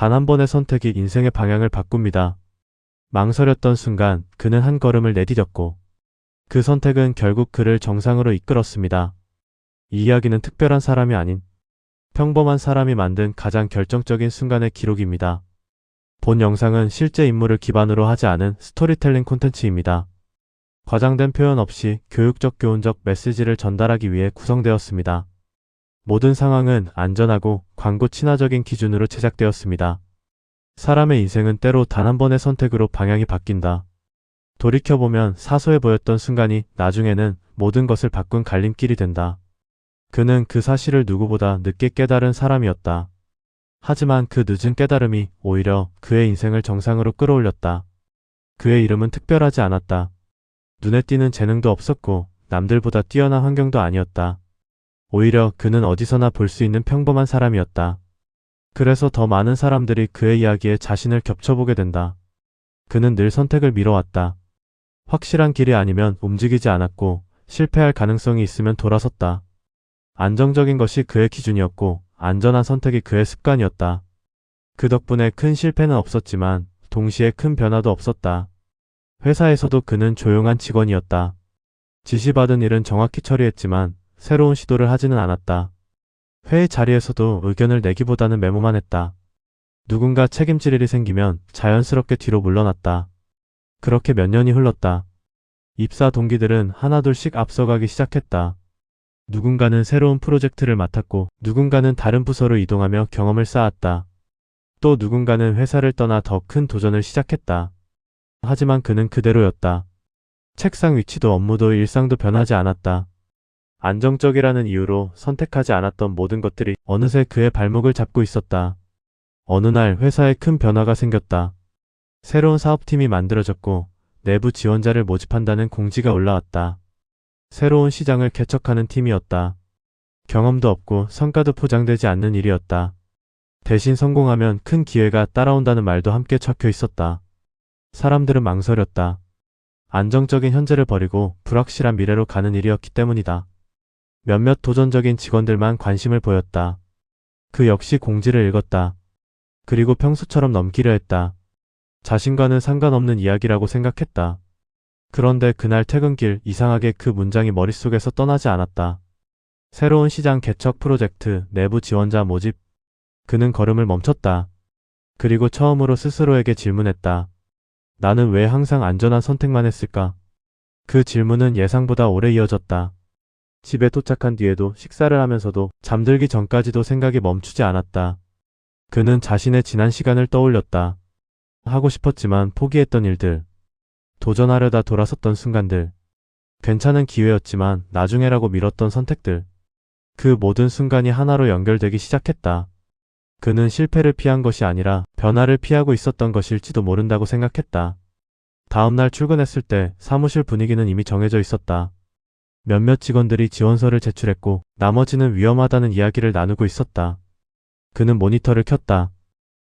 단 한 번의 선택이 인생의 방향을 바꿉니다. 망설였던 순간 그는 한 걸음을 내디뎠고 그 선택은 결국 그를 정상으로 이끌었습니다. 이 이야기는 특별한 사람이 아닌 평범한 사람이 만든 가장 결정적인 순간의 기록입니다. 본 영상은 실제 인물을 기반으로 하지 않은 스토리텔링 콘텐츠입니다. 과장된 표현 없이 교육적 교훈적 메시지를 전달하기 위해 구성되었습니다. 모든 상황은 안전하고 광고 친화적인 기준으로 제작되었습니다. 사람의 인생은 때로 단 한 번의 선택으로 방향이 바뀐다. 돌이켜보면 사소해 보였던 순간이 나중에는 모든 것을 바꾼 갈림길이 된다. 그는 그 사실을 누구보다 늦게 깨달은 사람이었다. 하지만 그 늦은 깨달음이 오히려 그의 인생을 정상으로 끌어올렸다. 그의 이름은 특별하지 않았다. 눈에 띄는 재능도 없었고 남들보다 뛰어난 환경도 아니었다. 오히려 그는 어디서나 볼 수 있는 평범한 사람이었다. 그래서 더 많은 사람들이 그의 이야기에 자신을 겹쳐보게 된다. 그는 늘 선택을 미뤄왔다. 확실한 길이 아니면 움직이지 않았고 실패할 가능성이 있으면 돌아섰다. 안정적인 것이 그의 기준이었고 안전한 선택이 그의 습관이었다. 그 덕분에 큰 실패는 없었지만 동시에 큰 변화도 없었다. 회사에서도 그는 조용한 직원이었다. 지시받은 일은 정확히 처리했지만 새로운 시도를 하지는 않았다. 회의 자리에서도 의견을 내기보다는 메모만 했다. 누군가 책임질 일이 생기면 자연스럽게 뒤로 물러났다. 그렇게 몇 년이 흘렀다. 입사 동기들은 하나둘씩 앞서가기 시작했다. 누군가는 새로운 프로젝트를 맡았고 누군가는 다른 부서로 이동하며 경험을 쌓았다. 또 누군가는 회사를 떠나 더 큰 도전을 시작했다. 하지만 그는 그대로였다. 책상 위치도 업무도 일상도 변하지 않았다. 안정적이라는 이유로 선택하지 않았던 모든 것들이 어느새 그의 발목을 잡고 있었다. 어느 날 회사에 큰 변화가 생겼다. 새로운 사업팀이 만들어졌고 내부 지원자를 모집한다는 공지가 올라왔다. 새로운 시장을 개척하는 팀이었다. 경험도 없고 성과도 포장되지 않는 일이었다. 대신 성공하면 큰 기회가 따라온다는 말도 함께 적혀 있었다. 사람들은 망설였다. 안정적인 현재를 버리고 불확실한 미래로 가는 일이었기 때문이다. 몇몇 도전적인 직원들만 관심을 보였다. 그 역시 공지를 읽었다. 그리고 평소처럼 넘기려 했다. 자신과는 상관없는 이야기라고 생각했다. 그런데 그날 퇴근길 이상하게 그 문장이 머릿속에서 떠나지 않았다. 새로운 시장 개척 프로젝트, 내부 지원자 모집. 그는 걸음을 멈췄다. 그리고 처음으로 스스로에게 질문했다. 나는 왜 항상 안전한 선택만 했을까? 그 질문은 예상보다 오래 이어졌다. 집에 도착한 뒤에도 식사를 하면서도 잠들기 전까지도 생각이 멈추지 않았다. 그는 자신의 지난 시간을 떠올렸다. 하고 싶었지만 포기했던 일들. 도전하려다 돌아섰던 순간들. 괜찮은 기회였지만 나중에라고 미뤘던 선택들. 그 모든 순간이 하나로 연결되기 시작했다. 그는 실패를 피한 것이 아니라 변화를 피하고 있었던 것일지도 모른다고 생각했다. 다음날 출근했을 때 사무실 분위기는 이미 정해져 있었다. 몇몇 직원들이 지원서를 제출했고 나머지는 위험하다는 이야기를 나누고 있었다. 그는 모니터를 켰다.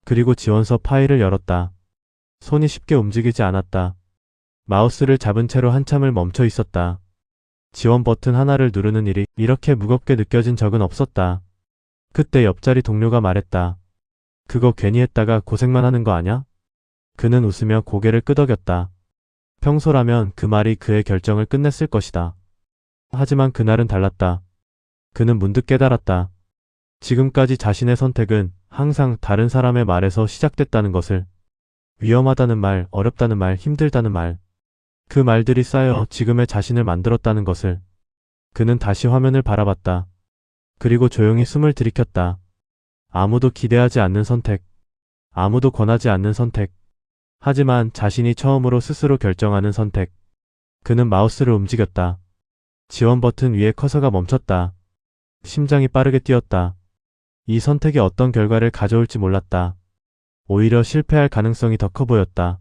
그리고 지원서 파일을 열었다. 손이 쉽게 움직이지 않았다. 마우스를 잡은 채로 한참을 멈춰 있었다. 지원 버튼 하나를 누르는 일이 이렇게 무겁게 느껴진 적은 없었다. 그때 옆자리 동료가 말했다. 그거 괜히 했다가 고생만 하는 거 아냐? 그는 웃으며 고개를 끄덕였다. 평소라면 그 말이 그의 결정을 끝냈을 것이다. 하지만 그날은 달랐다. 그는 문득 깨달았다. 지금까지 자신의 선택은 항상 다른 사람의 말에서 시작됐다는 것을. 위험하다는 말, 어렵다는 말, 힘들다는 말. 그 말들이 쌓여 지금의 자신을 만들었다는 것을. 그는 다시 화면을 바라봤다. 그리고 조용히 숨을 들이켰다. 아무도 기대하지 않는 선택. 아무도 권하지 않는 선택. 하지만 자신이 처음으로 스스로 결정하는 선택. 그는 마우스를 움직였다. 지원 버튼 위에 커서가 멈췄다. 심장이 빠르게 뛰었다. 이 선택이 어떤 결과를 가져올지 몰랐다. 오히려 실패할 가능성이 더 커 보였다.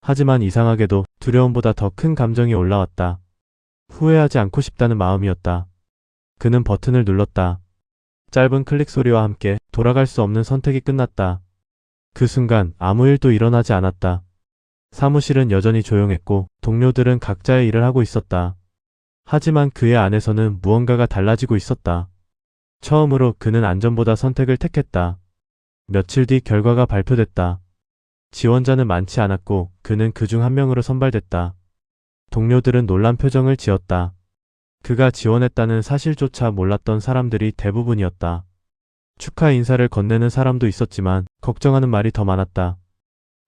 하지만 이상하게도 두려움보다 더 큰 감정이 올라왔다. 후회하지 않고 싶다는 마음이었다. 그는 버튼을 눌렀다. 짧은 클릭 소리와 함께 돌아갈 수 없는 선택이 끝났다. 그 순간 아무 일도 일어나지 않았다. 사무실은 여전히 조용했고 동료들은 각자의 일을 하고 있었다. 하지만 그의 안에서는 무언가가 달라지고 있었다. 처음으로 그는 안전보다 선택을 택했다. 며칠 뒤 결과가 발표됐다. 지원자는 많지 않았고 그는 그중 한 명으로 선발됐다. 동료들은 놀란 표정을 지었다. 그가 지원했다는 사실조차 몰랐던 사람들이 대부분이었다. 축하 인사를 건네는 사람도 있었지만 걱정하는 말이 더 많았다.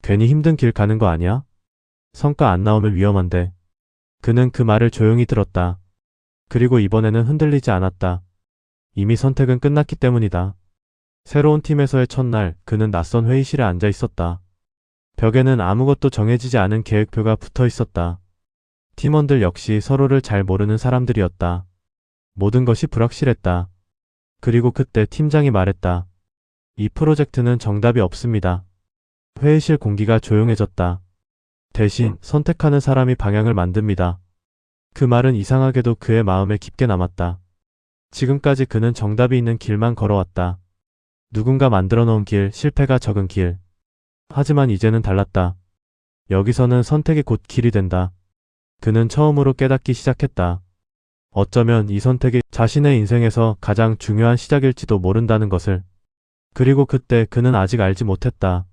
괜히 힘든 길 가는 거 아니야? 성과 안 나오면 위험한데. 그는 그 말을 조용히 들었다. 그리고 이번에는 흔들리지 않았다. 이미 선택은 끝났기 때문이다. 새로운 팀에서의 첫날 그는 낯선 회의실에 앉아 있었다. 벽에는 아무것도 정해지지 않은 계획표가 붙어 있었다. 팀원들 역시 서로를 잘 모르는 사람들이었다. 모든 것이 불확실했다. 그리고 그때 팀장이 말했다. 이 프로젝트는 정답이 없습니다. 회의실 공기가 조용해졌다. 대신 선택하는 사람이 방향을 만듭니다. 그 말은 이상하게도 그의 마음에 깊게 남았다. 지금까지 그는 정답이 있는 길만 걸어왔다. 누군가 만들어 놓은 길, 실패가 적은 길. 하지만 이제는 달랐다. 여기서는 선택이 곧 길이 된다. 그는 처음으로 깨닫기 시작했다. 어쩌면 이 선택이 자신의 인생에서 가장 중요한 시작일지도 모른다는 것을. 그리고 그때 그는 아직 알지 못했다.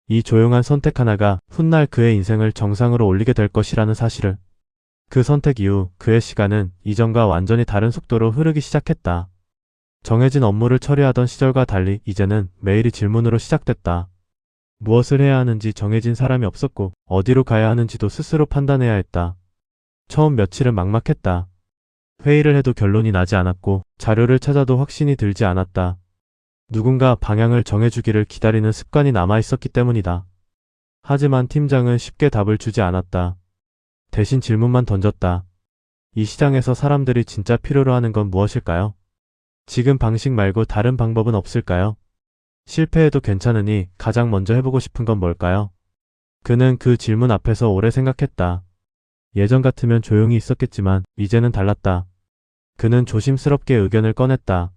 이 조용한 선택 하나가 훗날 그의 인생을 정상으로 올리게 될 것이라는 사실을. 그 선택 이후 그의 시간은 이전과 완전히 다른 속도로 흐르기 시작했다. 정해진 업무를 처리하던 시절과 달리 이제는 매일이 질문으로 시작됐다. 무엇을 해야 하는지 정해진 사람이 없었고 어디로 가야 하는지도 스스로 판단해야 했다. 처음 며칠은 막막했다. 회의를 해도 결론이 나지 않았고 자료를 찾아도 확신이 들지 않았다. 누군가 방향을 정해주기를 기다리는 습관이 남아있었기 때문이다. 하지만 팀장은 쉽게 답을 주지 않았다. 대신 질문만 던졌다. 이 시장에서 사람들이 진짜 필요로 하는 건 무엇일까요? 지금 방식 말고 다른 방법은 없을까요? 실패해도 괜찮으니 가장 먼저 해보고 싶은 건 뭘까요? 그는 그 질문 앞에서 오래 생각했다. 예전 같으면 조용히 있었겠지만 이제는 달랐다. 그는 조심스럽게 의견을 꺼냈다.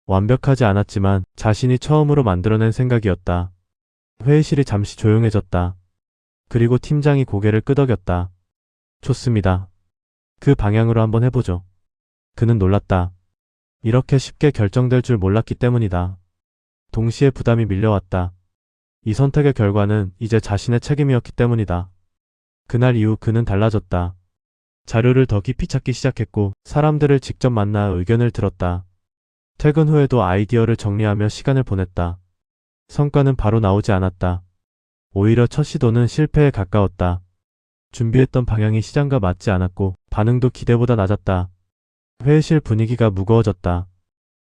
완벽하지 않았지만 자신이 처음으로 만들어낸 생각이었다. 회의실이 잠시 조용해졌다. 그리고 팀장이 고개를 끄덕였다. 좋습니다. 그 방향으로 한번 해보죠. 그는 놀랐다. 이렇게 쉽게 결정될 줄 몰랐기 때문이다. 동시에 부담이 밀려왔다. 이 선택의 결과는 이제 자신의 책임이었기 때문이다. 그날 이후 그는 달라졌다. 자료를 더 깊이 찾기 시작했고 사람들을 직접 만나 의견을 들었다. 퇴근 후에도 아이디어를 정리하며 시간을 보냈다. 성과는 바로 나오지 않았다. 오히려 첫 시도는 실패에 가까웠다. 준비했던 방향이 시장과 맞지 않았고 반응도 기대보다 낮았다. 회의실 분위기가 무거워졌다.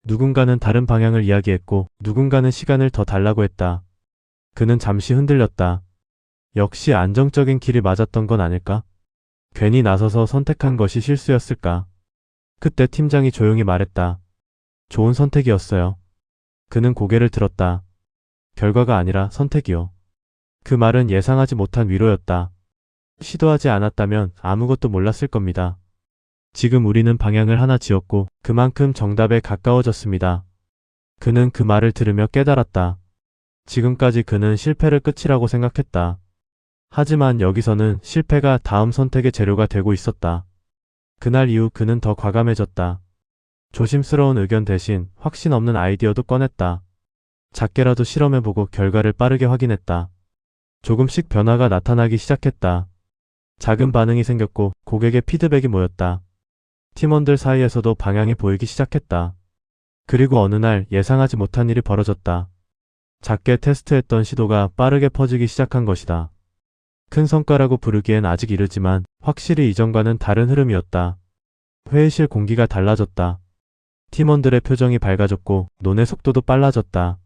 누군가는 다른 방향을 이야기했고 누군가는 시간을 더 달라고 했다. 그는 잠시 흔들렸다. 역시 안정적인 길이 맞았던 건 아닐까? 괜히 나서서 선택한 것이 실수였을까? 그때 팀장이 조용히 말했다. 좋은 선택이었어요. 그는 고개를 들었다. 결과가 아니라 선택이요. 그 말은 예상하지 못한 위로였다. 시도하지 않았다면 아무것도 몰랐을 겁니다. 지금 우리는 방향을 하나 지었고 그만큼 정답에 가까워졌습니다. 그는 그 말을 들으며 깨달았다. 지금까지 그는 실패를 끝이라고 생각했다. 하지만 여기서는 실패가 다음 선택의 재료가 되고 있었다. 그날 이후 그는 더 과감해졌다. 조심스러운 의견 대신 확신 없는 아이디어도 꺼냈다. 작게라도 실험해보고 결과를 빠르게 확인했다. 조금씩 변화가 나타나기 시작했다. 작은 반응이 생겼고 고객의 피드백이 모였다. 팀원들 사이에서도 방향이 보이기 시작했다. 그리고 어느 날 예상하지 못한 일이 벌어졌다. 작게 테스트했던 시도가 빠르게 퍼지기 시작한 것이다. 큰 성과라고 부르기엔 아직 이르지만 확실히 이전과는 다른 흐름이었다. 회의실 공기가 달라졌다. 팀원들의 표정이 밝아졌고 논의 속도도 빨라졌다.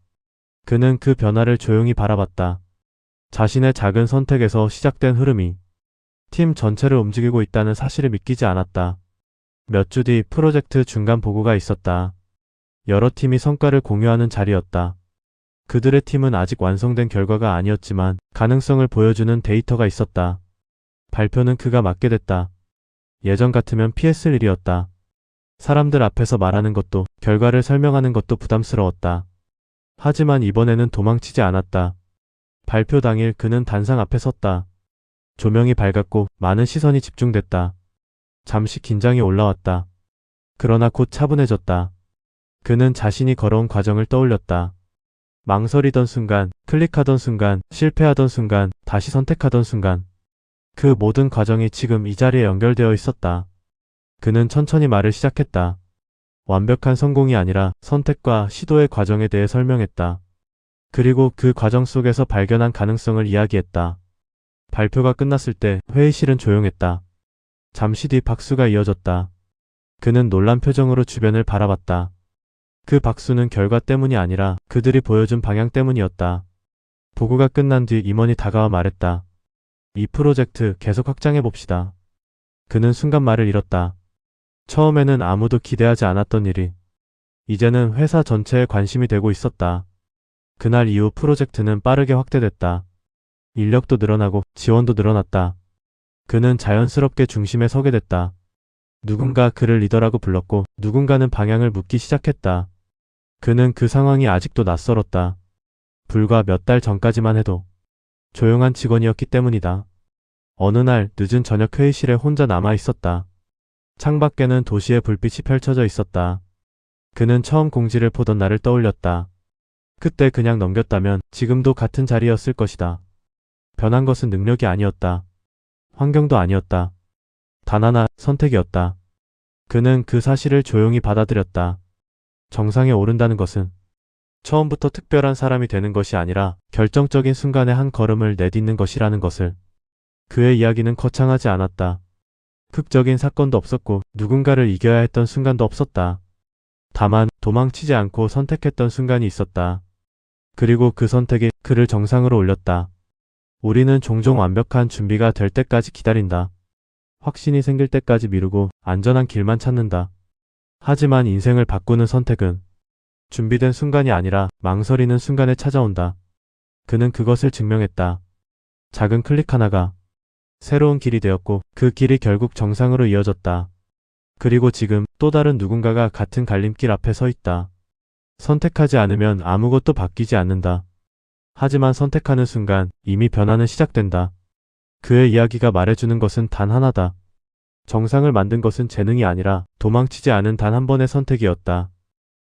그는 그 변화를 조용히 바라봤다. 자신의 작은 선택에서 시작된 흐름이 팀 전체를 움직이고 있다는 사실을 믿기지 않았다. 몇 주 뒤 프로젝트 중간 보고가 있었다. 여러 팀이 성과를 공유하는 자리였다. 그들의 팀은 아직 완성된 결과가 아니었지만 가능성을 보여주는 데이터가 있었다. 발표는 그가 맡게 됐다. 예전 같으면 피했을 일이었다. 사람들 앞에서 말하는 것도 결과를 설명하는 것도 부담스러웠다. 하지만 이번에는 도망치지 않았다. 발표 당일 그는 단상 앞에 섰다. 조명이 밝았고 많은 시선이 집중됐다. 잠시 긴장이 올라왔다. 그러나 곧 차분해졌다. 그는 자신이 걸어온 과정을 떠올렸다. 망설이던 순간, 클릭하던 순간, 실패하던 순간, 다시 선택하던 순간. 그 모든 과정이 지금 이 자리에 연결되어 있었다. 그는 천천히 말을 시작했다. 완벽한 성공이 아니라 선택과 시도의 과정에 대해 설명했다. 그리고 그 과정 속에서 발견한 가능성을 이야기했다. 발표가 끝났을 때 회의실은 조용했다. 잠시 뒤 박수가 이어졌다. 그는 놀란 표정으로 주변을 바라봤다. 그 박수는 결과 때문이 아니라 그들이 보여준 방향 때문이었다. 보고가 끝난 뒤 임원이 다가와 말했다. 이 프로젝트 계속 확장해 봅시다. 그는 순간 말을 잃었다. 처음에는 아무도 기대하지 않았던 일이 이제는 회사 전체에 관심이 되고 있었다. 그날 이후 프로젝트는 빠르게 확대됐다. 인력도 늘어나고 지원도 늘어났다. 그는 자연스럽게 중심에 서게 됐다. 누군가 그를 리더라고 불렀고 누군가는 방향을 묻기 시작했다. 그는 그 상황이 아직도 낯설었다. 불과 몇 달 전까지만 해도 조용한 직원이었기 때문이다. 어느 날 늦은 저녁 회의실에 혼자 남아 있었다. 창밖에는 도시의 불빛이 펼쳐져 있었다. 그는 처음 공지를 보던 날을 떠올렸다. 그때 그냥 넘겼다면 지금도 같은 자리였을 것이다. 변한 것은 능력이 아니었다. 환경도 아니었다. 단 하나, 선택이었다. 그는 그 사실을 조용히 받아들였다. 정상에 오른다는 것은 처음부터 특별한 사람이 되는 것이 아니라 결정적인 순간에 한 걸음을 내딛는 것이라는 것을. 그의 이야기는 거창하지 않았다. 극적인 사건도 없었고 누군가를 이겨야 했던 순간도 없었다. 다만 도망치지 않고 선택했던 순간이 있었다. 그리고 그 선택이 그를 정상으로 올렸다. 우리는 종종 완벽한 준비가 될 때까지 기다린다. 확신이 생길 때까지 미루고 안전한 길만 찾는다. 하지만 인생을 바꾸는 선택은 준비된 순간이 아니라 망설이는 순간에 찾아온다. 그는 그것을 증명했다. 작은 클릭 하나가 새로운 길이 되었고 그 길이 결국 정상으로 이어졌다. 그리고 지금 또 다른 누군가가 같은 갈림길 앞에 서 있다. 선택하지 않으면 아무것도 바뀌지 않는다. 하지만 선택하는 순간 이미 변화는 시작된다. 그의 이야기가 말해주는 것은 단 하나다. 정상을 만든 것은 재능이 아니라 도망치지 않은 단 한 번의 선택이었다.